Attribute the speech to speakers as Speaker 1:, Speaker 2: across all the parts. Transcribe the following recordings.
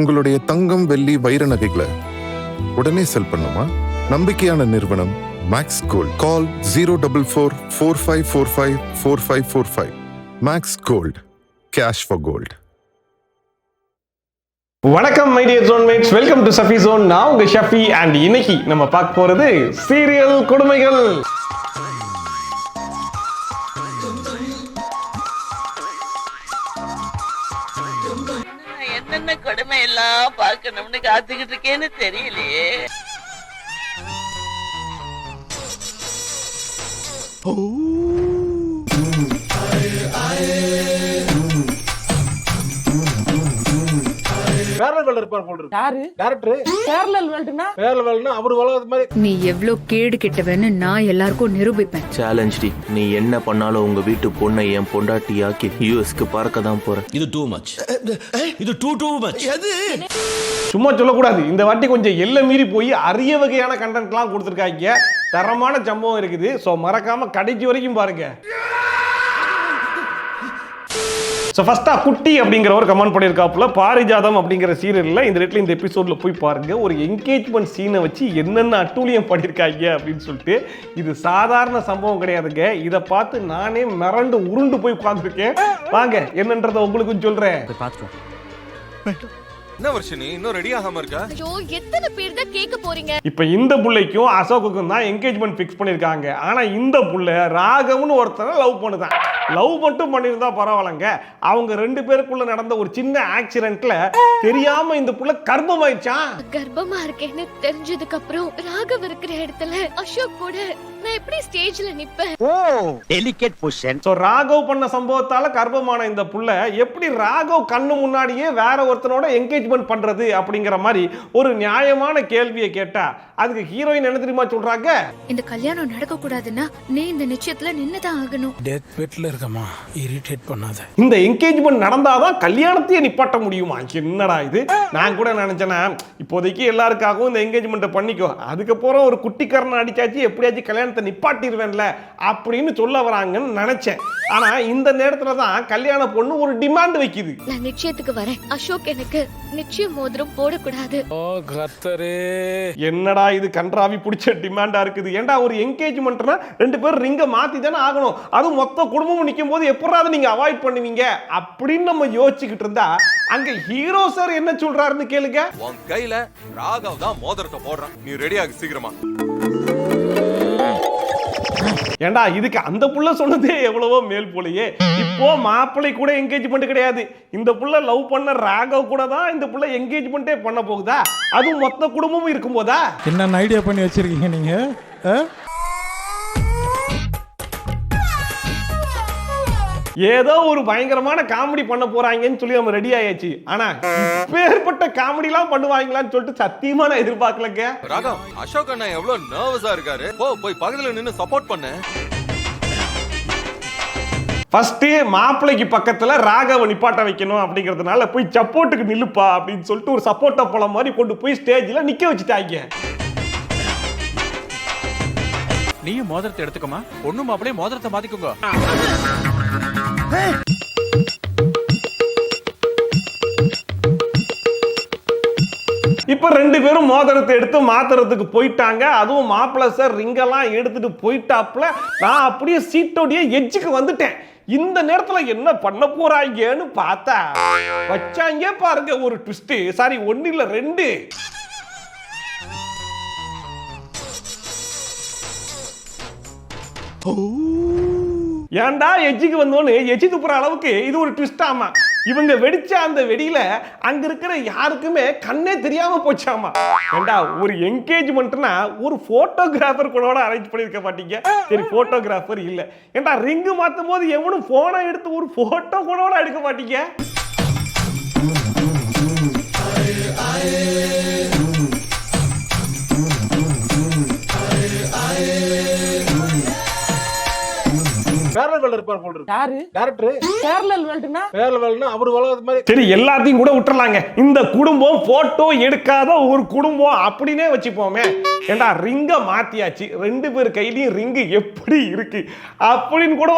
Speaker 1: உங்களுடைய தங்கம், வெள்ளி, வைர நகைகளை உடனே செல் பண்ணுமா? நம்பிக்கையான நிறுவனம் Max Gold. Call 04445454545. Max Gold, cash for gold.
Speaker 2: வணக்கம் my dear zonemates, welcome to Shafi zone. நான் உங்க ஷஃபி அண்ட் இன்னைக்கு நம்ம பார்க்க போறது சீரியல் கொடுமைகள்.
Speaker 3: என்னென்ன கொடுமை எல்லாம் பார்க்கணும்னு காத்துக்கிட்டு இருக்கேன்னு தெரியலையே.
Speaker 4: நீ எவ்வளவு கேடு கெட்டவன்னு நான் எல்லாருக்கும் நிரூபிப்பேன்.
Speaker 5: Challenge D. நீ என்ன பண்ணாலும் உங்க வீட்டு பொண்ணை என் பொண்டாட்டியாக்கி யூஎஸ்க்கு பறக்க தான் போறேன்.
Speaker 6: இது டூ மச். இது டூ மச்.
Speaker 2: சும்மா சொல்லக்கூடாது. இந்த வாட்டி கொஞ்சம் எல்லை மீறி போய் அரிய வகையான கண்டென்ட்லாம் கொடுத்துருக்காங்க. தரமான சம்பவம் இருக்குது. ஸோ மறக்காம கடைசி வரைக்கும் பாருங்க. ஸோ ஃபர்ஸ்ட்டாக குட்டி அப்படிங்கிற ஒரு கமெண்ட் பண்ணியிருக்காப்புல, பாரிஜாதம் அப்படிங்கிற சீரியலில் இந்த இடத்துல இந்த எபிசோடில் போய் பாருங்கள். ஒரு என்கேஜ்மெண்ட் சீனை வச்சு என்னென்ன அட்டூழியம் பண்ணியிருக்காங்க அப்படின்னு சொல்லிட்டு. இது சாதாரண சம்பவம் கிடையாதுங்க. இதை பார்த்து நானே மிரண்டு உருண்டு போய் உட்காந்துருக்கேன். வாங்க என்னன்றதை உங்களுக்கு சொல்கிறேன்.
Speaker 7: என்ன வருஷம் நீ இன்னும் ரெடி ஆகாம இருக்கா?
Speaker 8: ஐயோ, எத்தனை பேர் தான் கேட்க போறீங்க?
Speaker 2: இப்போ இந்த புள்ளைக்கும் அசோக்குக்கும் தான் என்கேஜ்மெண்ட் ஃபிக்ஸ் பண்ணியிருக்காங்க. ஆனால் இந்த புள்ள ராகவன்னு ஒருத்தனை லவ் பண்ணுதான். லவ் மட்டும் பண்ணியிருந்தா பரவாயில்லைங்க. அவங்க ரெண்டு பேருக்குள்ள நடந்த ஒரு சின்ன ஆக்சிடென்ட்ல தெரியாம இந்த புள்ள கர்ப்பமாயிடுச்சான்.
Speaker 8: கர்ப்பமா இருக்கேன்னு தெரிஞ்சதுக்கு அப்புறம் ராகவ் இருக்கிற இடத்துல அசோக் கூட நான் எப்படி ஸ்டேஜ்ல நிப்பேன்?
Speaker 6: Delicate position.
Speaker 2: சோ ராகவ் பண்ண சம்பவத்தால கர்ப்பமான இந்த புள்ள எப்படி ராகவ் கண்ணு முன்னாடியே வேற ஒருத்தனோட என்கேஜ்மெண்ட் பண்றது அப்படிங்கிற மாதிரி ஒரு நியாயமான கேள்வியை கேட்டா அதுக்கு ஹீரோயின் என்ன தெரியுமா சொல்றாங்க?
Speaker 4: இந்த கல்யாணம் நடக்க கூடாதுன்னா நீ இந்த நிச்சயத்துல நின்னுதான் ஆகணும்.
Speaker 9: டெத் பெட்ல இருக்கமா, இரிட்டேட் பண்ணாத.
Speaker 2: இந்த என்கேஜ்மெண்ட் நடந்தாதான் கல்யாணத்தையே நிப்பாட்ட முடியுமா? என்னடா இது? நான் கூட நினைச்சேன்னா இப்போதைக்கு எல்லாருக்காகவும் இந்த என்கேஜ்மெண்ட்டை பண்ணிக்கோ, அதுக்கப்புறம் ஒரு குட்டிக்காரனை அடிச்சாச்சு எப்படியாச்சும் கல்யாணத்தை நிப்பாட்டிடுவேன்ல அப்படின்னு சொல்ல வராங்கன்னு நினைச்சேன். ஆனா இந்த நேரத்துல தான் கல்யாண பொண்ணு ஒரு டிமாண்ட் வைக்குது.
Speaker 8: நான் நிச்சயத்துக்கு வரேன், அசோக் எனக்கு நிச்சயம் மோதிரம் போடக்கூடாது.
Speaker 9: ஓ கர்த்தரே,
Speaker 2: என்னடா இது கன்றாவி பிடிச்ச டிமாண்டா இருக்குது? ஏன்டா ஒரு என்கேஜ்மெண்ட்னா ரெண்டு பேரும் ரிங்க மாத்தி தானே ஆகணும். அதுவும் மொத்த குடும்பமும் நிற்கும் போது எப்படாவது நீங்க அவாய்ட் பண்ணுவீங்க அப்படின்னு நம்ம யோசிச்சுக்கிட்டு இருந்தா அங்க ஹீரோ சார் என்ன சொல்றாருன்னு கேளுங்க.
Speaker 7: உன் கையில ராகவ் தான் மோதிரத்தை போடுறான், நீ ரெடி ஆகு சீக்கிரமா.
Speaker 2: ஏண்டா இதுக்கு அந்த புள்ள சொன்னதே எவ்வளவோ மேல் போலயே. இப்போ மாப்பிள்ளை கூட என்கேஜ்மெண்ட் கிடையாது. இந்த புள்ள லவ் பண்ண ராகவ் கூட தான் இந்த புள்ள என்கேஜ்மெண்ட்டே பண்ண போகுதா? அதுவும் மொத்த குடும்பமும் இருக்கும் போதா?
Speaker 9: என்ன ஐடியா பண்ணி வச்சிருக்கீங்க நீங்க?
Speaker 2: ஏதோ ஒரு பயங்கரமான காமெடி பண்ண போறாங்கன்னு சொல்லி நம்ம ரெடி ஆயாச்சு. ஆனா இப்பேற்பட்ட காமெடி எல்லாம் பண்ணுவாங்களான்னு சொல்லிட்டு சத்தியமா நான் எதிர்பார்க்கலங்க.
Speaker 7: ராகவ், அசோக் அண்ணா எவ்வளவு நர்வஸா இருக்காரு. போய் பக்கத்துல நின்னு சப்போர்ட் பண்ணு.
Speaker 2: ஃபர்ஸ்ட் மாப்பிள்ளைக்கு பக்கத்துல ராகவ நிப்பாட்ட வைக்கணும் அப்படிங்கிறதுனால போய் சப்போர்ட்டுக்கு நில்லுப்பா அப்படின்னு சொல்லிட்டு ஒரு சப்போர்ட்டா பழம் மாதிரி கொண்டு போய் ஸ்டேஜ்ல நிக்க வச்சுட்டாங்க.
Speaker 6: நீயும் மோதிரத்தை எடுத்துக்கமா, பொண்ணு மாப்பிளையும் மோதிரத்தை மாத்திக்கோங்க.
Speaker 2: இப்ப ரெண்டு பேரும் மோதிரத்தை எடுத்து மாத்துறதுக்கு போயிட்டாங்க. அதுவும் மாப்பிள்ளை சார் ரிங்கெல்லாம் எடுத்துட்டு போயிட்டாப்ல. நான் அப்படியே சீட்டோடைய எட்ஜுக்கு வந்துட்டேன். இந்த நேரத்துல என்ன பண்ண போறாங்கன்னு பார்த்தா வச்சாங்க பாருங்க ஒரு ட்விஸ்ட். சாரி, ஒன்னு இல்ல ரெண்டு. ஏன்டா எஜ்ஜுக்கு வந்தோன்னு எச்சி துப்புற அளவுக்கு இது ஒரு ட்விஸ்ட். ஆமா, இவங்க வெடிச்ச அந்த வெடியில அங்க இருக்கிற யாருக்குமே கண்ணே தெரியாம போச்சாமா. ஏண்டா ஒரு என்கேஜ்மெண்ட்னா ஒரு போட்டோகிராஃபர் கூட அரேஞ்ச் பண்ணிருக்க மாட்டீங்க. சரி, போட்டோகிராஃபர் இல்ல. ஏண்டா ரிங்கு மாத்தும் போது எவனும் போனை எடுத்து ஒரு போட்டோ கூட எடுக்க மாட்டீங்க. சரி, எல்லாத்தையும் கூட விட்டுறலாங்க. இந்த குடும்பம் போட்டோ எடுக்காத ஒரு குடும்பம் அப்படின்னே வச்சுப்போமே. ஏண்டா ரிங்க மாத்தியாச்சு, ரெண்டு பேர் கையிலயும் ரிங்கு எப்படி இருக்கு அப்படின்னு கூட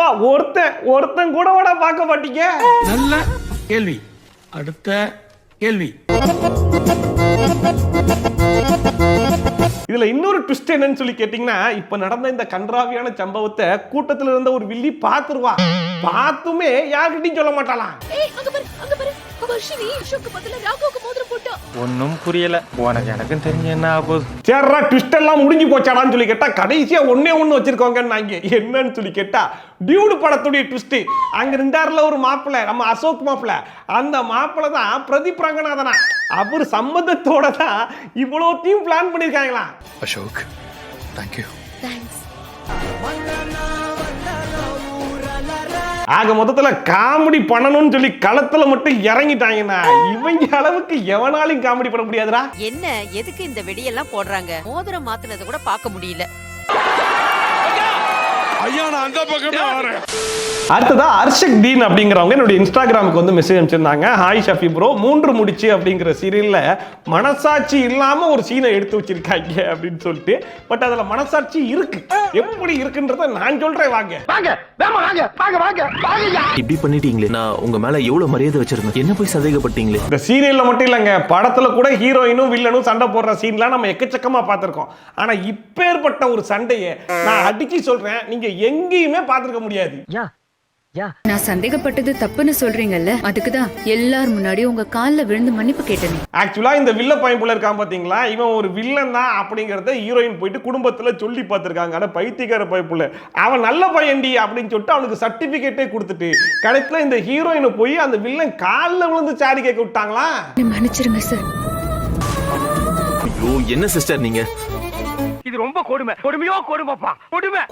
Speaker 2: ஒருத்தன் கூட பார்க்க மாட்டீங்க.
Speaker 9: நல்ல கேள்வி. அடுத்த
Speaker 6: கேள்வி.
Speaker 2: இதுல இன்னொரு ட்விஸ்ட் என்னன்னு சொல்லி கேட்டீங்கன்னா, இப்ப நடந்த இந்த கன்றாவியான சம்பவத்தை கூட்டத்துல இருந்த ஒரு வில்லி பாத்துருவா. பார்த்துமே யார்கிட்டயும் சொல்ல மாட்டாளாம்.
Speaker 8: ஏய் அங்க பாரு வர்ஷினி அசோக்கு பதிலா ராகவுக்கு மோதிரம் போட்டா.
Speaker 6: ஒன்னும் புரியல. உனக்கு எனக்கும் தெரிஞ்ச என்ன ஆகுது.
Speaker 2: சேர்றா ட்விஸ்ட் எல்லாம் முடிஞ்சு போச்சாடான்னு சொல்லி கேட்டா, கடைசியா ஒண்ணே ஒண்ணு வச்சிருக்கோங்கன்னாங்க. என்னன்னு சொல்லி கேட்டா, டியூடு படத்துடைய ட்விஸ்ட். அங்க இருந்தாருல ஒரு மாப்பிள்ளை, நம்ம அசோக் மாப்பிள்ளை. அந்த மாப்பிள்ளை தான் பிரதீப் ரங்கநாதனா. அவர் சம்மதத்தோட தான் இவ்வளோத்தையும் பிளான் பண்ணிருக்காங்களா.
Speaker 6: அசோக் தேங்க்யூ.
Speaker 8: தேங்க்ஸ்.
Speaker 2: ஆக மொத்தத்துல காமெடி பண்ணணும்னு சொல்லி களத்துல மட்டும் இறங்கிட்டாங்கன்னா, இவங்க அளவுக்கு எவனாலையும் காமெடி பண்ண முடியாதுடா.
Speaker 3: என்ன எதுக்கு இந்த வெடியெல்லாம் போடுறாங்க? மோதிரம் மாத்துனது கூட பார்க்க முடியல.
Speaker 2: அடுத்ததா அர்ஷக் தீன் அப்படிங்கிறவங்க என்னுடைய இன்ஸ்டாகிராமுக்கு வந்து மெசேஜ் அனுப்பிச்சிருந்தாங்க. ஹாய் ஷஃபி ப்ரோ, 3 முடிச்சு அப்படிங்கிற சீரியல்ல மனசாட்சி இல்லாம ஒரு சீனை எடுத்து வச்சிருக்காங்க அப்படின்னு சொல்லிட்டு. பட் அதுல மனசாட்சி இருக்கு. எப்படி இருக்குன்றத நான் சொல்றேன். வாங்க.
Speaker 5: இப்படி பண்ணிட்டீங்களே, நான் உங்க மேல எவ்வளவு மரியாதை வச்சிருந்தேன், என்ன போய் சந்தேகப்பட்டீங்களே.
Speaker 2: இந்த சீரியல்ல மட்டும் இல்லங்க, படத்துல கூட ஹீரோயினும் வில்லனும் சண்டை போடுற சீன்லாம் நம்ம எக்கச்சக்கமா பார்த்திருக்கோம். ஆனா இப்பேற்பட்ட ஒரு சண்டையை நான் அடிச்சு சொல்றேன், நீங்க எங்கேயுமே பார்த்திருக்க முடியாது.
Speaker 4: நான் சந்தேகப்பட்டது தப்புன்னு சொல்றீங்கல்ல, அதுக்குதான் எல்லார் முன்னாடி உங்க கால்ல விழுந்து மன்னிப்பு கேட்டேன்.
Speaker 2: ஆக்சுவலா இந்த வில்ல பையன் இருக்கான் பாத்தீங்களா, இவன் ஒரு வில்லன் தான் அப்படிங்கறத ஹீரோயின் போயிட்டு குடும்பத்துல சொல்லி பார்த்திருக்காங்க. ஆனா பைத்தியக்கார பையன், அவன் நல்ல பையன்டி அப்படின்னு சொல்லிட்டு அவனுக்கு சர்டிபிகேட்டே கொடுத்துட்டு கடைசியில இந்த ஹீரோயினை போய் அந்த வில்லன் கால்ல விழுந்து சாரி கேட்க விட்டாங்களா.
Speaker 4: மன்னிச்சிருங்க சார்.
Speaker 5: ஐயோ என்ன சிஸ்டர் நீங்க,
Speaker 6: இது ரொம்ப கொடுமைப்பா.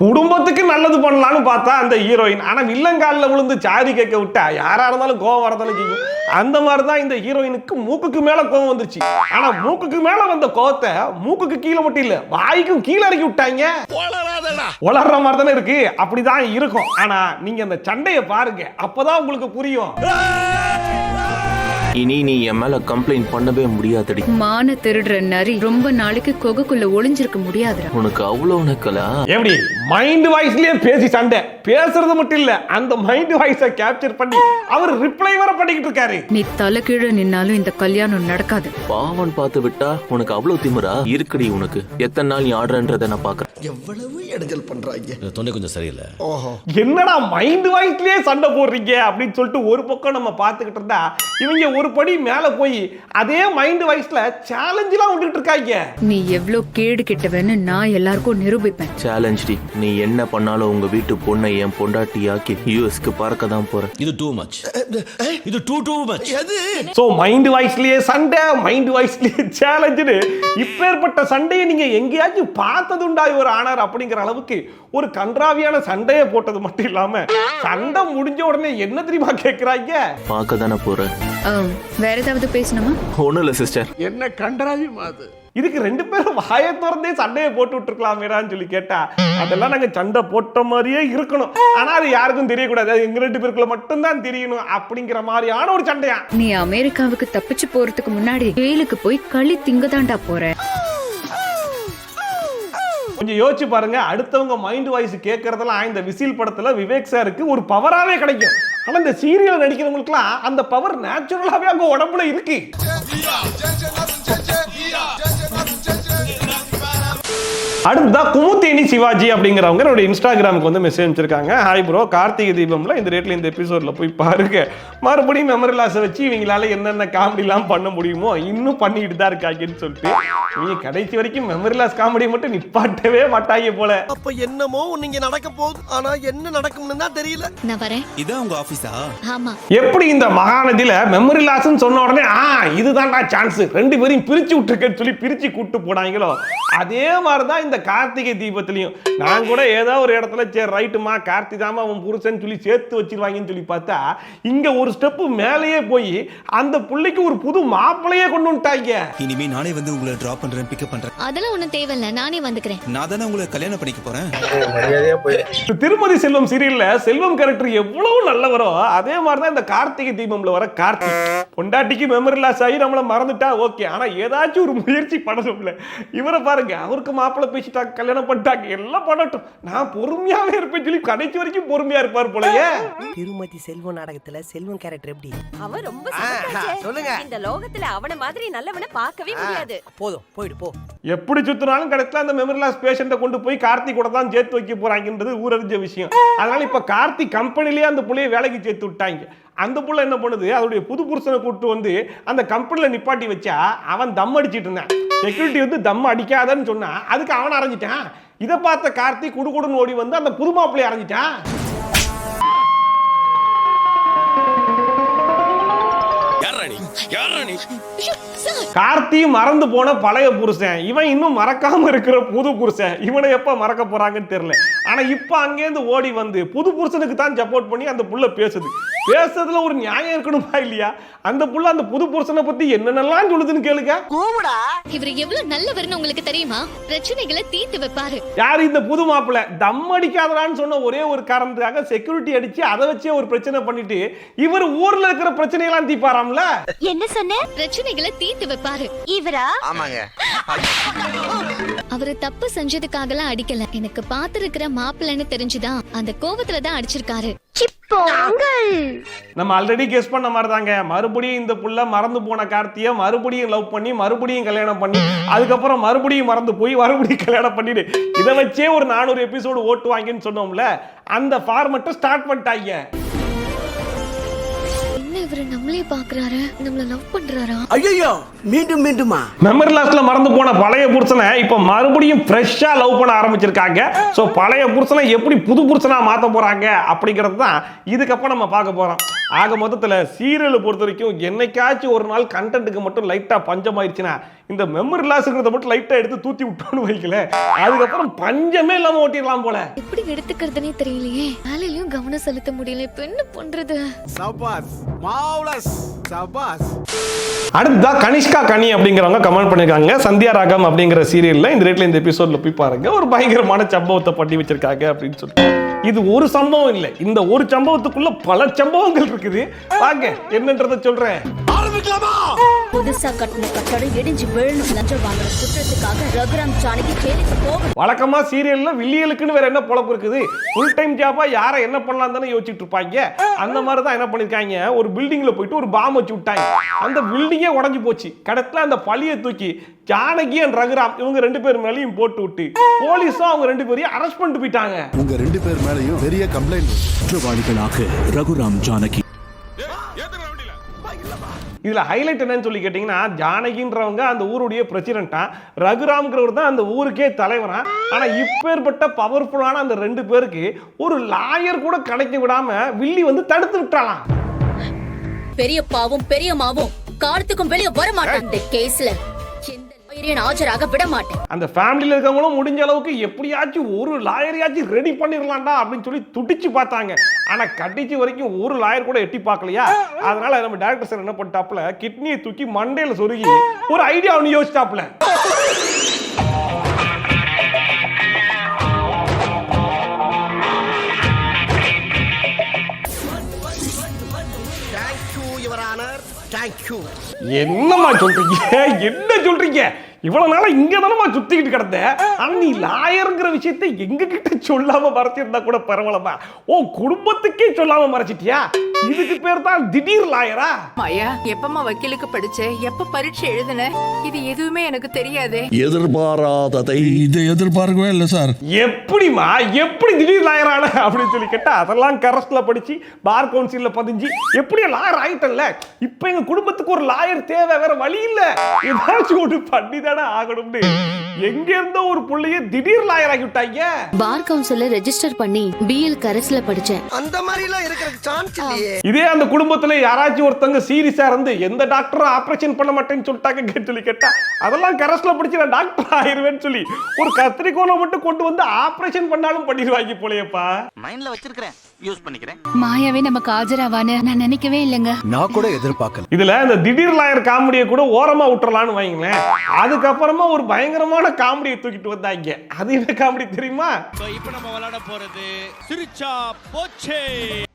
Speaker 2: குடும்பத்துக்கு நல்லது பண்ணலாம்னு பார்த்தா அந்த ஹீரோயின், ஆனா வில்லங்காலில் விழுந்து சாரி கேட்க விட்டா யாரா இருந்தாலும் கோவம் வரதானே செய்யும். அந்த மாதிரிதான் இந்த ஹீரோயினுக்கு மூக்குக்கு மேல கோவம் வந்துச்சு. ஆனா மூக்குக்கு மேல வந்த கோவத்தை மூக்குக்கு கீழே மட்டும் இல்ல, வாய்க்கும் கீழே இறக்கி விட்டாங்க. வளர்ற மாதிரி தானே இருக்கு, அப்படிதான் இருக்கும். ஆனா நீங்க அந்த சண்டையை பாருங்க, அப்பதான் உங்களுக்கு புரியும்.
Speaker 5: இனி நீ என் மேல கம்ப்ளைண்ட் பண்ணவே முடியாதடி.
Speaker 4: மான திருடுற நரி ரொம்ப நாளைக்கு கொகுக்குள்ள ஒளிஞ்சிருக்க முடியாதுடா.
Speaker 5: உனக்கு அவ்வளவு நக்கலா?
Speaker 2: எப்படி மைண்ட் வாய்ஸ்லயே பேசி சண்டை பேசுறது மட்டும் இல்ல, அந்த மைண்ட் வாய்ஸை கேப்சர் பண்ணி அவர் ரிப்ளை வர பண்ணிக்கிட்டு இருக்காரு.
Speaker 4: நீ தலை கீழே நின்னாலும் இந்த கல்யாணம் நடக்காது.
Speaker 5: பாவன் பார்த்து விட்டா உனக்கு அவ்வளவு திமிரா இருக்குடி. உனக்கு எத்தனை நாள் நீ ஆடுறன்றதை நான் பாக்குறேன்.
Speaker 10: எவ்வளவு எடுக்கல் பண்றாங்க. தொண்டை கொஞ்சம் சரியில்லை.
Speaker 2: என்னடா மைண்ட் வாய்ஸ்லயே சண்டை போடுறீங்க அப்படின்னு சொல்லிட்டு ஒரு பக்கம் நம்ம பார்த்துக்கிட்டு இருந்தா, இவங்க ஒரு படி மேல போய் அதே மைண்ட் வாய்ஸ்ல சேலஞ்செல்லாம் விட்டுட்டு இருக்காங்க.
Speaker 4: நீ எவ்வளவு கேடு கெட்டவன்னு நான் எல்லாருக்கும் நிரூபிப்பேன்.
Speaker 5: Challenge D. நீ என்ன பண்ணாலும் உங்க வீட்டு பொண்ணை என் பொண்டாட்டியாக்கி யூஎஸ்க்கு பறக்க தான் போற.
Speaker 10: இது டூ மச். இது டூ மச்.
Speaker 2: சோ மைண்ட் வாய்ஸ்லயே சண்டை, மைண்ட் வாய்ஸ்லயே சேலஞ்சுன்னு இப்பேற்பட்ட சண்டையை நீங்க எங்கேயாச்சும் பார்த்ததுண்டா ஒரு ஆனார் அப்படிங்கிற அளவுக்கு ஒரு கன்றாவியான சண்டையை போட்டது மட்டும் இல்லாம, சண்டை முடிஞ்ச உடனே என்ன தெரியுமா கேக்குறாங்க,
Speaker 5: பார்க்க தானே போற.
Speaker 4: வேற ஏதாவது பேசணுமா?
Speaker 5: ஒண்ணும் இல்ல சிஸ்டர்.
Speaker 10: என்ன கன்றாவிமா அது.
Speaker 2: இதுக்கு 2 பேரும் வாயை திறந்தே சண்டையை போட்டு விட்டுருக்கலாமேடான்னு சொல்லி கேட்டா, அதெல்லாம் நாங்க சண்டை போட்ட மாதிரியே இருக்கணும், ஆனா அது யாருக்கும் தெரியக்கூடாது, அது எங்க 2 பேருக்குள்ள மட்டும்தான் தெரியணும் அப்படிங்கிற மாதிரியான ஒரு சண்டையா.
Speaker 4: நீ அமெரிக்காவுக்கு தப்பிச்சு போறதுக்கு முன்னாடி ஜெயிலுக்கு போய் களி திங்கதாண்டா போற.
Speaker 2: கொஞ்சம் யோசிச்சு பாருங்க, அடுத்தவங்க மைண்ட் வாய்ஸ் கேட்கறதெல்லாம் இந்த விசில் படத்துல விவேக் சாருக்கு ஒரு பவராவே கிடைக்கும். ஆனா இந்த சீரியல் நடிக்கிறவங்களுக்குலாம் அந்த பவர் நேச்சுரலாவே அவங்க உடம்புல இருக்கு. அடுத்ததா குமுத்தேனி சிவாஜி அப்படிங்கிறவங்க என்னோட இன்ஸ்டாகிராமுக்கு வந்து மெசேஜ் அனுப்பிச்சிருக்காங்க. ஹாய் ப்ரோ, கார்த்திகை தீபம்ல இந்த ரேட்ல இந்த எபிசோட்ல போய் பாருங்க. மறுபடியும் மெமரி லாஸை வச்சு இவங்களால என்னென்ன காமெடிலாம் பண்ண முடியுமோ இன்னும் பண்ணிட்டு தான் இருக்காங்கன்னு சொல்லிட்டு, இவங்க கடைசி வரைக்கும் மெமரி லாஸ் காமெடி மட்டும் நிப்பாட்டவே மாட்டாங்க போல.
Speaker 10: அப்ப என்னமோ நீங்க நடக்க போகுது, ஆனா என்ன நடக்கும்னு தான் தெரியல.
Speaker 8: நான் வரேன்.
Speaker 10: இதான் உங்க ஆபீஸா?
Speaker 8: ஆமா.
Speaker 2: எப்படி இந்த மகாநதியில மெமரி லாஸ்ன்னு சொன்ன உடனே இதுதான்டா சான்ஸ், 2 பேரையும் பிரிச்சு விட்டுருக்கேன்னு சொல்லி பிரிச்சு கூட்டு போனாங்களோ, அதே மாதிரிதான் இந்த கார்த்திகை தீபத்திலையும் நான் கூட ஏதோ ஒரு இடத்துல சரி ரைட்டுமா கார்த்தி தாமா அவன் புருஷன் சொல்லி சேர்த்து வச்சிருவாங்கன்னு சொல்லி பார்த்தா, இங்க ஒரு ஸ்டெப் மேலேயே போய் அந்த புள்ளைக்கு ஒரு புது மாப்பிளையே கொண்டு வந்துட்டாங்க.
Speaker 10: இனிமே நானே வந்து உங்களை டிராப் பண்றேன், பிக்கப் பண்றேன்.
Speaker 8: அதெல்லாம் ஒண்ணும் தேவையில்ல, நானே வந்துக்கிறேன்.
Speaker 10: நான் தானே உங்களை கல்யாணம் பண்ணிக்க போறேன்.
Speaker 2: திருமதி செல்வம் சீரியல்ல செல்வம் கேரக்டர் எவ்வளவு நல்லவரோ, அதே மாதிரிதான் இந்த கார்த்திகை தீபம்ல வர கார்த்தி. பொண்டாட்டிக்கு மெமரி லாஸ் ஆகி நம்மள மறந்துட்டா ஓகே, ஆனா ஏதாச்சும் ஒரு முயற்சி பண்ணணும்ல. இவரை பாருங்க, அவருக்கு மாப்பிள்ளை பேசி பேசிட்டாங்க, கல்யாணம் பண்ணிட்டாங்க, எல்லாம் பண்ணட்டும், நான் பொறுமையாவே இருப்பேன்னு சொல்லி கடைசி வரைக்கும் பொறுமையா இருப்பார் போலயே.
Speaker 10: திருமதி செல்வம் நாடகத்துல செல்வம் கேரக்டர் எப்படி?
Speaker 11: அவன் ரொம்ப
Speaker 10: சொல்லுங்க.
Speaker 11: இந்த லோகத்துல அவன மாதிரி நல்லவனை பார்க்கவே முடியாது.
Speaker 10: போதும், போயிடு போ.
Speaker 2: எப்படி சுத்தினாலும் கடைசியில் அந்த மெமரி லாஸ் பேஷண்ட்டை கொண்டு போய் கார்த்திக் கூட தான் சேர்த்து வைக்க போறாங்கன்றது ஊரறிஞ்ச விஷயம். அதனால இப்ப கார்த்திக் கம்பெனிலேயே அந்த புள்ளைய வேலைக்கு சேர்த்து விட்டாங்க. அந்த புள்ள என்ன பண்ணுது, அதோடைய புது புருஷனை கூப்பிட்டு வந்து அந்த கம்பெனில நிப்பாட்டி வச்சா அவன் தம் அடிச்சிட்டு இருந்தான். செக்யூரிட்டி வந்து தம் அடிக்காதன்னு சொன்னா அதுக்கு அவன் அரைஞ்சிட்டான். இதை பார்த்த கார்த்திக் குடுகுடுன்னு ஓடி வந்து அந்த புது மாப்பிள்ளைய அரைஞ்சிட்டான். கார்த்தி மறந்து போன பழைய புருஷன், இவன் இன்னும் மறக்காம இருக்கிற புது புருஷன். இவனை எப்ப மறக்க போறாங்கன்னு தெரியல. ஆனா இப்ப அங்கேருந்து ஓடி வந்து புது புருஷனுக்கு தான் சப்போர்ட் பண்ணி அந்த புள்ள பேசுது. பேசுறதுல ஒரு நியாயம் இருக்கணுமா இல்லையா? அந்த புள்ள அந்த புது புருஷனை பத்தி என்னென்னலாம் சொல்லுதுன்னு கேளுங்க.
Speaker 8: இவர் எவ்வளவு நல்லவர்னு உங்களுக்கு தெரியுமா? பிரச்சனைகளை தீர்த்து வைப்பாரு.
Speaker 2: யாரு இந்த புது மாப்பிள்ள? தம் அடிக்காதடான்னு சொன்ன ஒரே ஒரு காரணத்துக்காக செக்யூரிட்டி அடிச்சு அதை வச்சே ஒரு பிரச்சனை பண்ணிட்டு இவர் ஊர்ல இருக்கிற பிரச்சனையெல்லாம் தீப்பாராம்ல.
Speaker 8: என்ன சொன்ன? பிரச்சனைகளை தீர்த்து வைப்பாரு. இவரா?
Speaker 10: ஆமாங்க.
Speaker 8: அவரு தப்பு செஞ்சதுக்காகலாம் அடிக்கல. எனக்கு பாத்துருக்கிற மாப்பிள்ளைன்னு தெரிஞ்சுதான் அந்த கோவத்துல தான் அடிச்சிருக்காரு.
Speaker 2: நம்ம ஆல்ரெடி கெஸ் பண்ண மாதிரி தாங்க. மறுபடியும் இந்த புள்ள மறந்து போன கார்த்தியை மறுபடியும் லவ் பண்ணி மறுபடியும் கல்யாணம் பண்ணி அதுக்கப்புறம் மறுபடியும் மறந்து போய் மறுபடியும் கல்யாணம் பண்ணிட்டு இதை வச்சே ஒரு 400 எபிசோடு ஓட்டுவாங்கன்னு சொன்னோம்ல, அந்த ஃபார்மட்டை ஸ்டார்ட் பண்ணிட்டாங்க.
Speaker 8: இவரு நம்மளே பாக்குறாரு, நம்மள லவ் பண்றாரா?
Speaker 10: ஐயோ, மீண்டும் மீண்டுமா?
Speaker 2: மெமரி லாஸ்ல மறந்து போன பழைய புருஷனை இப்ப மறுபடியும் ஃப்ரெஷ்ஷா லவ் பண்ண ஆரம்பிச்சிருக்காங்க. சோ பழைய புருஷனை எப்படி புது புருஷனா மாத்த போறாங்க அப்படிங்கிறது தான் இதுக்கப்புறம் நம்ம பார்க்க போறோம். ஆக மொத்தத்துல சீரியலை பொறுத்த வரைக்கும் என்னைக்காச்சும் ஒரு நாள் கண்டென்ட்டுக்கு மட்டும் லைட்டா பஞ்சம் ஆயிடுச்சுன்னா இந்த மெமரி லாஸ்ங்கிறத மட்டும் லைட்டா எடுத்து தூத்தி விட்டோன்னு வைக்கல, அதுக்கப்புறம் பஞ்சமே இல்லாம ஓட்டிடலாம் போல.
Speaker 8: எப்படி எடுத்துக்கிறதுனே தெரியலையே, வேலையிலயும் கவனம் செலுத்த முடியல. இப்ப என்ன பண்றது?
Speaker 10: சபாஸ், மாவுலஸ், சபாஸ்.
Speaker 2: அடுத்ததா கனிஷ்கா கனி அப்படிங்கிறவங்க கமெண்ட் பண்ணிருக்காங்க, சந்தியா ராகம் அப்படிங்கிற சீரியல்ல இந்த ரேட்ல இந்த எபிசோட்ல போய் பாருங்க, ஒரு பயங்கரமான சம்பவத்தை பண்ணி வச்சிருக்காங்க அப்படின்னு சொல்லிட்டு. இது ஒரு சம்பவம் இல்லை, இந்த ஒரு சம்பவத்துக்குள்ள பல சம்பவங்கள் இருக்குது. வாங்க என்னன்றதை சொல்றேன்.
Speaker 11: புதுசா கட்டின கட்டடம் இடிஞ்சு விழுந்து லஞ்சம் வாங்குற குற்றத்துக்காக ரகுராம் ஜானகி ஜெயிலுக்கு போகணும்.
Speaker 2: வழக்கமா சீரியல்ல வில்லியலுக்குன்னு வேற என்ன பொழப்பு இருக்குது? ஃபுல் டைம் ஜாபா யாரை என்ன பண்ணலாம் தானே யோசிச்சுட்டு இருப்பாங்க. அந்த மாதிரி தான் என்ன பண்ணிருக்காங்க, ஒரு பில்டிங்ல போயிட்டு ஒரு பாம் வச்சு விட்டாங்க. அந்த பில்டிங்கே உடஞ்சு போச்சு. கடத்துல அந்த பழியை தூக்கி ஜானகி அண்ட் ரகுராம் இவங்க 2 பேர் மேலையும் போட்டு விட்டு போலீஸும் அவங்க 2 பேரையும் அரெஸ்ட் பண்ணிட்டு போயிட்டாங்க.
Speaker 12: உங்க 2 பேர் மேலையும் பெரிய கம்ப்ளைண்ட். குற்றவாளிகளாக ரகுராம் ஜானகி.
Speaker 2: இதுல ஹைலைட் என்னன்னு சொல்லி கேட்டீங்கன்னா, ஜானகின்றவங்க அந்த ஊருடைய பிரசிடென்ட்டா, ரகுராம்ங்கிறவர் தான் அந்த ஊருக்கே தலைவரா. ஆனா இப்பேற்பட்ட பவர்ஃபுல்லான அந்த 2 பேருக்கு ஒரு லாயர் கூட கிடைக்க விடாம வில்லி வந்து தடுத்து விட்டாலாம்.
Speaker 11: பெரிய பாவும் பெரிய மாவும் காலத்துக்கும் வெளியே வர மாட்டான். இந்த கேஸ்ல ஆஜராக விட மாட்டேன்.
Speaker 2: அந்த ஃபேமிலியில இருக்கவங்களும் முடிஞ்ச அளவுக்கு எப்படியாச்சும் ஒரு லாயரையாச்சும் ரெடி பண்ணிடலாம்டா அப்படின்னு சொல்லி துடிச்சு பார்த்தாங்க. ஆனா கட்டிச்சு வரைக்கும் ஒரு லாயர் கூட எட்டி பார்க்கலையா. அதனால நம்ம டைரக்டர் சார் என்ன பண்ணிட்டாப்ல, கிட்னியை தூக்கி மண்டையில சொருகி ஒரு ஐடியா ஒன்று யோசிச்சாப்ல. என்னமா சொல்றீங்க, என்ன சொல்றீங்க? இவ்வளவு நாளா இங்க தானமா சுத்திக்கிட்டு கிடந்த. ஆனா நீ லாயர்ங்கிற விஷயத்தை எங்க கிட்ட சொல்லாம மறைச்சிருந்தா கூட பரவாயில்லமா. ஓ குடும்பத்துக்கே சொல்லாம மறைச்சிட்டியா? இதுக்கு பேர் தான் திடீர் லாயரா?
Speaker 11: ஐயா, எப்பமா வக்கீலுக்கு படிச்ச, எப்ப பரீட்சை எழுதுன, இது எதுவுமே எனக்கு தெரியாது.
Speaker 12: எதிர்பாராததை இதை எதிர்பார்க்கவே இல்லை சார்.
Speaker 2: எப்படிமா, எப்படி திடீர் லாயரான அப்படின்னு சொல்லி கேட்டா, அதெல்லாம் கரஸ்ல படிச்சு பார் கவுன்சில்ல பதிஞ்சு எப்படி லாயர் ஆயிட்டல்ல. இப்ப எங்க குடும்பத்துக்கு ஒரு லாயர் தேவை, வேற வழி இல்ல, ஏதாச்சும் ஒன்று பண்ணிதானே ஆகணும்னு எங்க இருந்தோ ஒரு புள்ளைய திடீர் லாயர் ஆகி விட்டாங்க.
Speaker 8: பார் கவுன்சில்ல ரெஜிஸ்டர் பண்ணி பிஎல் கரஸ்ல படிச்சேன்.
Speaker 10: அந்த மாதிரி எல்லாம் இருக்கிற சான்ஸ் இல்லையே.
Speaker 2: இதே அந்த குடும்பத்துல யாராச்சும் ஒருத்தங்க சீரியஸா இருந்து எந்த டாக்டரும் ஆபரேஷன் பண்ண மாட்டேன்னு சொல்லிட்டாங்க சொல்லி கேட்டா, அதெல்லாம் கரஸ்ல படிச்சு நான் டாக்டர் ஆயிருவேன்னு சொல்லி ஒரு கத்திரிக்கோலை மட்டும் கொண்டு வந்து ஆபரேஷன் பண்ணாலும் பண்ணிடுவாங்க போலயேப்பா.
Speaker 3: மைண்ட்ல வச்சிருக்கேன், யூஸ் பண்ணிக்கிறேன்.
Speaker 4: மாயாவே நமக்கு ஆஜராவான்னு நான் நினைக்கவே இல்லைங்க.
Speaker 10: நான் கூட எதிர்பார்க்கல.
Speaker 2: இதுல இந்த திடீர் லாயர் காமெடியை கூட ஓரமா விட்டுறலான்னு வைங்களேன். அதுக்கப்புறமா ஒரு பயங்கரமான காமெடியை தூக்கிட்டு வந்தாங்க. அது என்ன காமெடி தெரியுமா?
Speaker 6: இப்ப நம்ம விளையாட போறது சிரிச்சா போச்சே.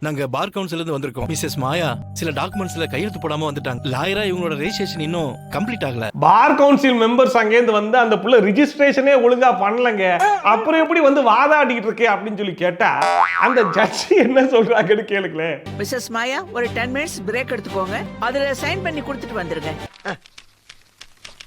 Speaker 10: நாங்க பார் கவுன்சில்ல இருந்து வந்திருக்கோம். மிஸ்ஸஸ் மாயா சில டாக்குமெண்ட்ஸ்ல கையெழுத்து போடாம வந்துட்டாங்க. லாயரா இவங்களோட ரெஜிஸ்ட்ரேஷன் இன்னும் கம்ப்ளீட் ஆகல.
Speaker 2: பார் கவுன்சில் மெம்பர்ஸ் அங்கேருந்து வந்து அந்த புள்ள ரிஜிஸ்ட்ரேஷனே ஒழுங்கா பண்ணலங்க, அப்புறம் எப்படி வந்து வாதாடிட்டு இருக்கு அப்படின்னு சொல்லி கேட்டா அந்த ஜட்ஜ் என்ன சொல்றாங்கன்னு கேளுங்களேன்.
Speaker 3: மிஸ்ஸஸ் மாயா ஒரு 10 மினிட்ஸ் பிரேக் எடுத்துக்கோங்க, அதுல சைன் பண்ணி கொடுத்துட்டு வந்துருங்க.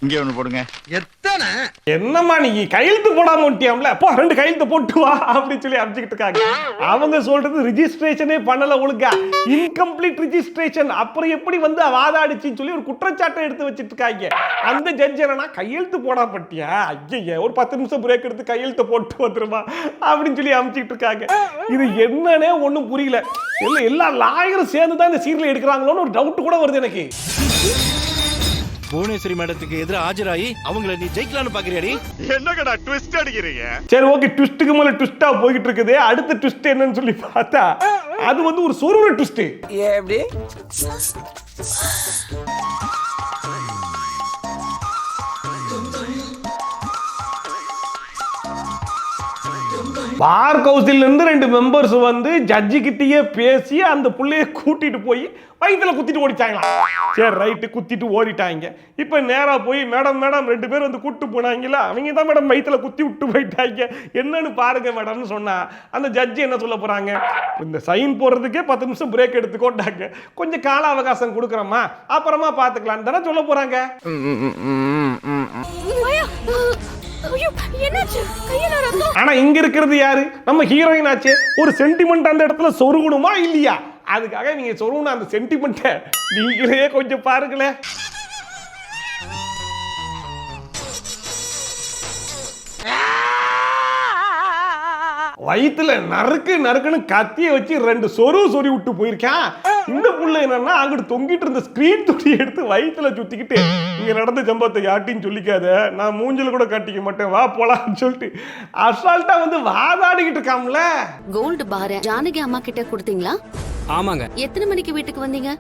Speaker 10: இங்கே ஒண்ணு போடுங்க. எத்தனை
Speaker 2: என்னம்மா நீ கையெழுத்து போடாம விட்டியாம்ல, போ 2 கையெழுத்து போட்டு வா அப்படின்னு சொல்லி அனுப்பிச்சிட்டு இருக்காங்க. அவங்க சொல்றது ரிஜிஸ்ட்ரேஷனே பண்ணல ஒழுங்கா, இன்கம்ப்ளீட் ரிஜிஸ்ட்ரேஷன், அப்புறம் எப்படி வந்து வாதாடிச்சுன்னு சொல்லி ஒரு குற்றச்சாட்டை எடுத்து வச்சிட்டு இருக்காங்க. அந்த ஜட்ஜ் என்னன்னா கையெழுத்து போடா பட்டியா, ஐயா ஒரு 10 நிமிஷம் பிரேக் எடுத்து கையெழுத்து போட்டு வந்துருமா அப்படின்னு சொல்லி அனுப்பிச்சிட்டு இருக்காங்க. இது என்னன்னே ஒன்றும் புரியல. எல்லா லாயரும் சேர்ந்து தான் இந்த சீரியல் எடுக்கிறாங்களோன்னு ஒரு டவுட் கூட வருது எனக்கு.
Speaker 10: புவனேஸ்வரி மேடத்துக்கு எதிராக ஆஜராகி அவங்கள நீ ஜெயிக்கலான்னு பாக்குறியாடி?
Speaker 1: என்னங்கடா ட்விஸ்ட் அடிக்கிறீங்க?
Speaker 2: சரி ஓகே, ட்விஸ்ட்டுக்கு மேல ட்விஸ்டா போயிட்டு இருக்குது. அடுத்த ட்விஸ்ட் என்னன்னு சொல்லி பார்த்தா அது வந்து ஒரு சொருவ ட்விஸ்ட்.
Speaker 3: எப்படி?
Speaker 2: பார் கவுன்சில் இருந்து 2 மெம்பர்ஸ் வந்து ஜட்ஜி கிட்டயே பேசி அந்த புள்ளைய கூட்டிட்டு போய் வயிற்றுல குத்திட்டு ஓடிட்டாங்களாம். சரி ரைட்டு, குத்திட்டு ஓடிட்டாங்க. இப்போ நேரா போய் மேடம் 2 பேர் வந்து கூட்டு போனாங்களா, அவங்க தான் மேடம் வயிற்றுல குத்தி விட்டு போயிட்டாங்க, என்னன்னு பாருங்க மேடம்னு சொன்னா அந்த ஜட்ஜி என்ன சொல்ல போறாங்க, இந்த சைன் போடுறதுக்கே 10 நிமிஷம் பிரேக் எடுத்துக்கோட்டாங்க, கொஞ்சம் கால அவகாசம் கொடுக்குறோமா அப்புறமா பார்த்துக்கலான்னு தானே சொல்ல போறாங்க. ஆனா இங்க இருக்கிறது யாரு? நம்ம ஹீரோயின் ஆச்சே. ஒரு சென்டிமெண்ட் அந்த இடத்துல சொருகணுமா இல்லையா? அதுக்காக நீங்க சொருகணும் அந்த சென்டிமெண்ட்டை நீங்களே கொஞ்சம் பாருங்களேன். வயிற்றுல நறுக்குன்னு கத்திய வச்சு 2 சொறி விட்டு போயிருக்கான். இந்த புள்ள என்னன்னா அங்கிட்டு தொங்கிட்டு இருந்த ஸ்கிரீன் துணி எடுத்து வயிற்றுல சுத்திக்கிட்டு இங்க நடந்த சம்பவத்தை யாட்டின்னு சொல்லிக்காத, நான் மூஞ்சில கூட கட்டிக்க மாட்டேன், வா போலான்னு சொல்லிட்டு அசால்ட்டா வந்து வாதாடிக்கிட்டு இருக்காம்ல.
Speaker 11: கோல்டு பார் ஜானகி அம்மா கிட்ட கொடுத்தீங்களா?
Speaker 9: ஆமாங்க.
Speaker 11: எத்தனை மணிக்கு வீட்டுக்கு வந்தீங்க?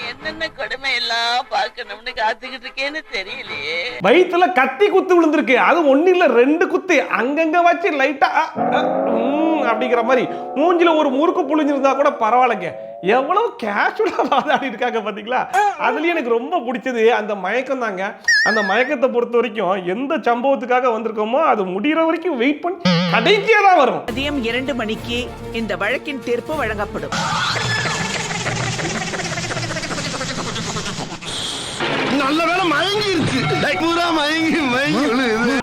Speaker 3: என்னென்ன கொடுமை எல்லாம் பார்க்கணும்னு காத்துக்கிட்டு இருக்கேன்னு தெரியலையே.
Speaker 2: வயிற்றுல கத்தி குத்து விழுந்திருக்கு. அது 1 இல்ல 2 குத்து அங்கங்க வச்சு லைட்டா அப்படிங்கிற மாதிரி மூஞ்சில ஒரு முறுக்கு புளிஞ்சிருந்தா கூட பரவாயில்லைங்க. எவ்வளவு கேஷுவலா வாதாடி இருக்காங்க பாத்தீங்களா? அதுலயும் எனக்கு ரொம்ப பிடிச்சது அந்த மயக்கம் தாங்க. அந்த மயக்கத்தை பொறுத்த வரைக்கும் எந்த சம்பவத்துக்காக வந்திருக்கோமோ அது முடிகிற வரைக்கும் வெயிட் பண்ணி கடைசியா தான் வரும்.
Speaker 3: மதியம் 2 மணிக்கு இந்த வழக்கின் தீர்ப்பு வழங்கப்படும்.
Speaker 10: நல்ல வேளை மயங்கி இருக்கு. பூரா மயங்கி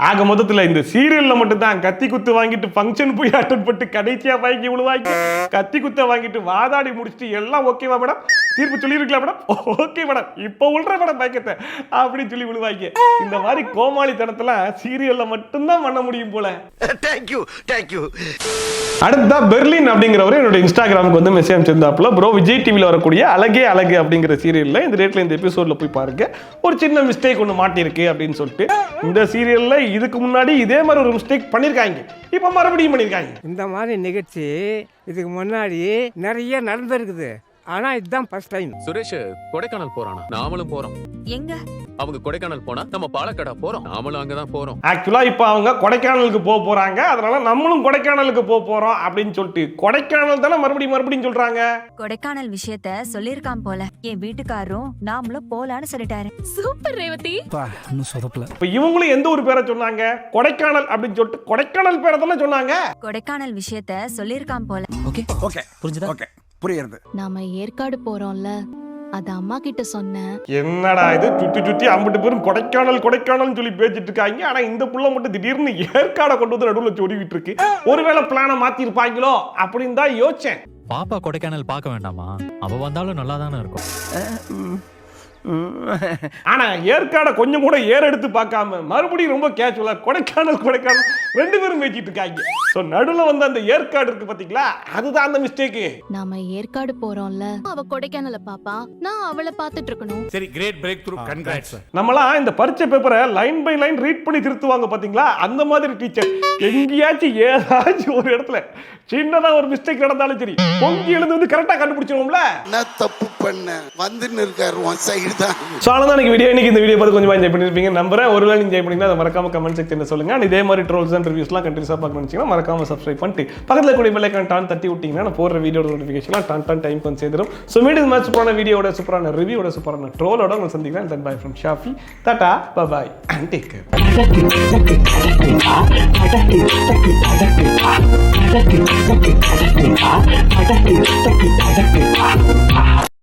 Speaker 2: ஆக மொத்தத்துல இந்த சீரியல்ல மட்டும் தான் கத்தி குத்து வாங்கிட்டு ஃபங்க்ஷன் போய் அட்டன் பண்ணிட்டு கடைசியா வாங்கி விழுவாங்க. கத்தி குத்த வாங்கிட்டு வாதாடி முடிச்சுட்டு எல்லாம் ஓகேவா மேடம், தீர்ப்பு சொல்லிருக்கலாம் மேடம், ஓகே மேடம், இப்போ விழுற மேடம் பயக்கத்தை அப்படின்னு சொல்லி விழுவாங்க. இந்த மாதிரி கோமாளித்தனத்தெல்லாம் சீரியல்ல மட்டும்தான் பண்ண முடியும் போல.
Speaker 10: தேங்க்யூ.
Speaker 2: அடுத்ததா பெர்லின் அப்படிங்கிறவர் என்னோட இன்ஸ்டாகிராமுக்கு வந்து மெசேஜ் அனுப்பிச்சிருந்தாப்புல, ப்ரோ விஜய் டிவியில் வரக்கூடிய அழகே அழகு அப்படிங்கிற சீரியல்ல இந்த ரேட்ல இந்த எபிசோட்ல போய் பாருங்க, ஒரு சின்ன மிஸ்டேக் ஒன்று மாட்டிருக்கு அப்படின்னு சொல்லிட்டு. இந்த சீரியல்ல இதுக்கு முன்னாடி இதே மாதிரி ஒரு மிஸ்டேக் பண்ணிருக்காங்க, இப்ப மறுபடியும் பண்ணிருக்காங்க.
Speaker 9: இந்த மாதிரி நிகழ்ச்சி இதுக்கு முன்னாடி நிறைய நடந்திருக்குது, ஆனா இதுதான் ஃபர்ஸ்ட் டைம்.
Speaker 7: சுரேஷ் கொடைக்கானல் போறானா? நாமளும் போறோம்.
Speaker 11: எங்க?
Speaker 7: அவங்க கொடைக்கானல் போனா நம்ம பாலக்காடா போறோம், நாமளும் அங்கதான் போறோம்.
Speaker 2: ஆக்சுவலா இப்ப அவங்க கொடைக்கானலுக்கு போறாங்க, அதனால நம்மளும் கொடைக்கானலுக்கு போறோம் அப்படின்னு சொல்லிட்டு கொடைக்கானல் தானே மறுபடியும் சொல்றாங்க.
Speaker 11: கொடைக்கானல் விஷயத்த சொல்லிருக்கான் போல, என் வீட்டுக்காரரும் நாமளும் போலான்னு சொல்லிட்டாரு.
Speaker 8: சூப்பர் ரேவதி.
Speaker 9: இன்னும் சொதப்பல.
Speaker 2: இப்ப இவங்களும் எந்த ஒரு பேரை சொன்னாங்க, கொடைக்கானல் அப்படின்னு சொல்லிட்டு கொடைக்கானல் பேரை தானே சொன்னாங்க.
Speaker 11: கொடைக்கானல் விஷயத்த சொல்லிருக்கான் போல.
Speaker 10: ஓகே புரிஞ்சுதா? ஓகே புரியுது.
Speaker 11: நாம ஏற்காடு போறோம்ல, அது அம்மா கிட்ட சொன்னேன்.
Speaker 2: என்னடா இது சுத்தி அம்பிட்டு பேரும் கொடைக்கானல் சொல்லி பேசிட்டு இருக்காங்க. ஆனா இந்த புள்ள மட்டும் திடீர்னு ஏற்காடை கொண்டு வந்து நடுவில் சொடிவிட்டு இருக்கு. ஒருவேளை பிளானை மாத்தி இருப்பாங்களோ அப்படின்னு தான் யோசிச்சேன்.
Speaker 6: பாப்பா கொடைக்கானல் பார்க்க வேண்டாமா? அவ வந்தாலும் நல்லா தானே இருக்கும்.
Speaker 2: ஆனா ஏற்காடை கொஞ்சம் கூட ஏற எடுத்து பார்க்காம மறுபடியும் ரொம்ப கேஷுவலா கொடைக்கானல் ரெண்டு பேரும் பேசிட்டு இருக்காங்க. ஸோ நடுவில் வந்து அந்த ஏற்காடு இருக்கு பாத்தீங்களா, அதுதான் அந்த மிஸ்டேக்கு.
Speaker 8: நாம ஏற்காடு போறோம்ல, அவ கொடைக்கானல பாப்பா, நான் அவளை பார்த்துட்டு இருக்கணும்.
Speaker 6: சரி, கிரேட் பிரேக் த்ரூ, கன்கிராட்ஸ்.
Speaker 2: நம்மளாம் இந்த பரீட்சை பேப்பரை லைன் பை லைன் ரீட் பண்ணி திருத்துவாங்க பாத்தீங்களா, அந்த மாதிரி டீச்சர் எங்கேயாச்சும் ஏதாச்சும் ஒரு இடத்துல சின்னதா ஒரு மிஸ்டேக் நடந்தாலும் சரி பொங்கி எழுந்து வந்து கரெக்டா கண்டுபிடிச்சிருவோம்ல.
Speaker 13: நான் தப்பு பண்ண வந்துன்னு இருக்காரு உன் சைடு தான்.
Speaker 2: ஸோ அதான் இன்னைக்கு இந்த வீடியோ பார்த்து கொஞ்சம் என்ஜாய் பண்ணிருப்பீங்க நம்புறேன். ஒருவேளை நீங்க என்ஜாய் பண்ணீங்கன்னா அதை மறக்காம கமெண்ட் செக்ஷன்ல சொல்லுங்க. இதே மாதிரி ட்ரோல்ஸ் அண்ட் ரிவ்யூஸ்லாம் கண்டினியூஸா பார்க்கணும்னு நினைச்சீங்கன்னா மறக்காம சப்ஸ்கிரைப் பண்ணிட்டு பக்கத்துல கூடிய பெல் ஐகான் டான் தட்டி விட்டீங்கன்னா நான் போடுற வீடியோ நோட்டிஃபிகேஷன் டான் டைம் வந்து சேர்ந்துடும். ஸோ மீண்டும் இந்த மாதிரி சூப்பரான வீடியோட சூப்பரான ரிவ்யூட சூப்பரான ட்ரோலோட உங்களை சந்திக்கிறேன். Then bye from Shafi. Tata bye and take care.